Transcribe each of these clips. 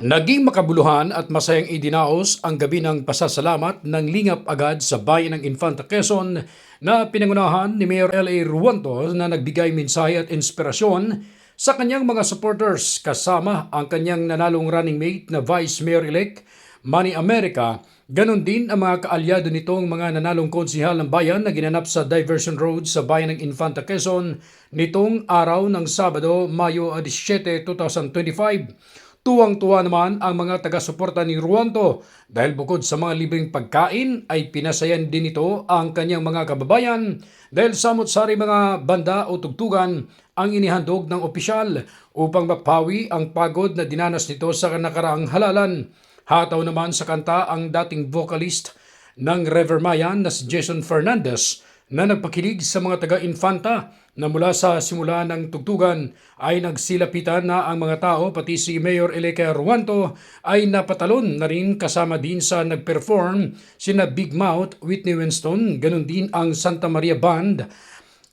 Naging makabuluhan at masayang idinaos ang gabi ng pasasalamat ng lingap agad sa bayan ng Infanta Quezon na pinangunahan ni Mayor L.A. Ruanto na nagbigay mensahe at inspirasyon sa kanyang mga supporters kasama ang kanyang nanalong running mate na Vice Mayor-elect Manny America. Ganon din ang mga kaalyado nitong mga nanalong konsihal ng bayan na ginanap sa Diversion Road sa bayan ng Infanta Quezon nitong araw ng Sabado, Mayo 17, 2025. Tuwang-tuwa naman ang mga taga-suporta ni Ruanto dahil bukod sa mga libreng pagkain ay pinasayan din ito ang kanyang mga kababayan dahil samot-sari mga banda o tugtugan ang inihandog ng opisyal upang mapawi ang pagod na dinanas nito sa nakaraang halalan. Hataw naman sa kanta ang dating vocalist ng River Mayan na si Jason Fernandez na nagpakilig sa mga taga-Infanta na mula sa simula ng tugtugan ay nagsilapitan na ang mga tao pati si Mayor L.A. Ruanto ay napatalon na rin kasama din sa nagperform sina Big Mouth, Whitney Winston, ganun din ang Santa Maria Band,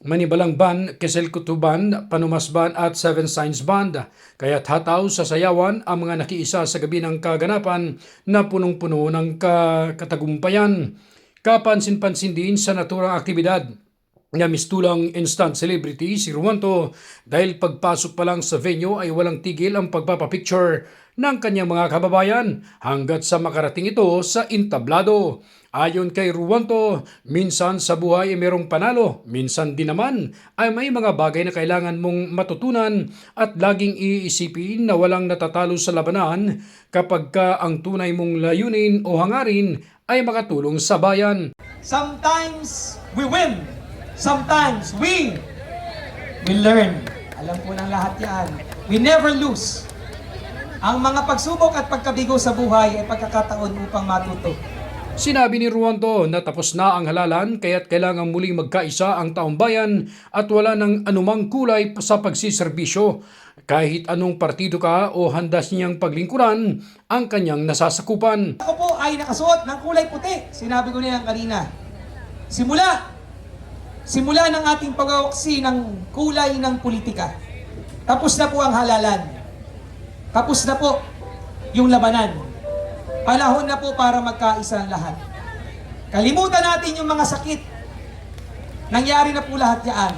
Manibalang Band, Quezel Cutu Band, Panumas Band at Seven Signs Band. Kaya't hataw sa sayawan ang mga nakiisa sa gabi ng kaganapan na punong-puno ng katagumpayan. Kapansin-pansin din sa naturang aktibidad na mistulang instant celebrity si Ruanto dahil pagpasok pa lang sa venue ay walang tigil ang pagpapapicture ng kanyang mga kababayan hanggat sa makarating ito sa entablado. Ayon kay Ruanto, minsan sa buhay ay merong panalo, minsan din naman ay may mga bagay na kailangan mong matutunan at laging iisipin na walang natatalo sa labanan kapag ka ang tunay mong layunin o hangarin ay makatulong sa bayan. Sometimes we win. Sometimes we learn. Alam po ng lahat yan. We never lose. Ang mga pagsubok at pagkabigo sa buhay ay pagkakataon upang matuto. Sinabi ni Ruanto na tapos na ang halalan kaya't kailangang muling magkaisa ang taong bayan at wala ng anumang kulay sa pagsiserbisyo. Kahit anong partido ka o handas niyang paglingkuran ang kanyang nasasakupan. Ako po ay nakasuot ng kulay puti. Sinabi ko na yan kanina. Simula ng ating pagwawaksi ng kulay ng politika. Tapos na po ang halalan. Tapos na po yung labanan. Panahon na po para magkaisa ang lahat. Kalimutan natin yung mga sakit. Nangyari na po lahat yan.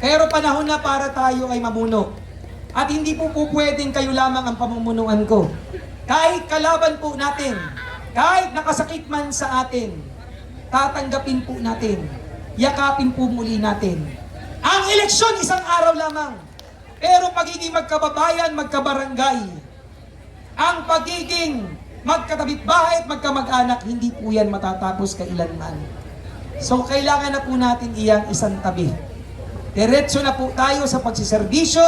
Pero panahon na para tayo ay mamuno. At hindi po pwedeng kayo lamang ang pamumunuan ko. Kahit kalaban po natin, kahit nakasakit man sa atin, tatanggapin po natin, yakapin po muli natin. Ang eleksyon, isang araw lamang. Pero pagiging magkababayan, magkabarangay, ang pagiging magkatabit bahay at magkamag-anak, hindi po yan matatapos kailanman. So kailangan na po natin iyang isang tabi. Diretso na po tayo sa pagsiservisyo.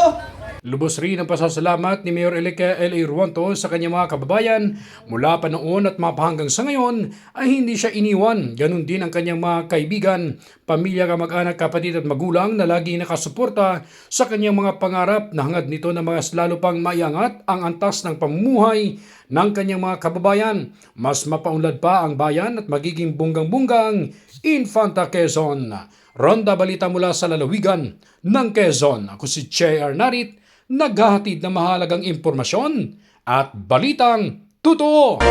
Lubos rin ang pasasalamat ni Mayor L.A. Ruanto sa kanyang mga kababayan mula pa noon at mapahanggang sa ngayon ay hindi siya iniwan. Ganon din ang kanyang mga kaibigan, pamilya, kamag-anak, kapatid at magulang na lagi nakasuporta sa kanyang mga pangarap na hangad nito na mas lalo pang maiangat ang antas ng pamumuhay ng kanyang mga kababayan. Mas mapaunlad pa ang bayan at magiging bunggang-bunggang Infanta Quezon. Ronda Balita mula sa lalawigan ng Quezon. Ako si J.R. Narit, naghahatid ng mahalagang impormasyon at balitang totoo.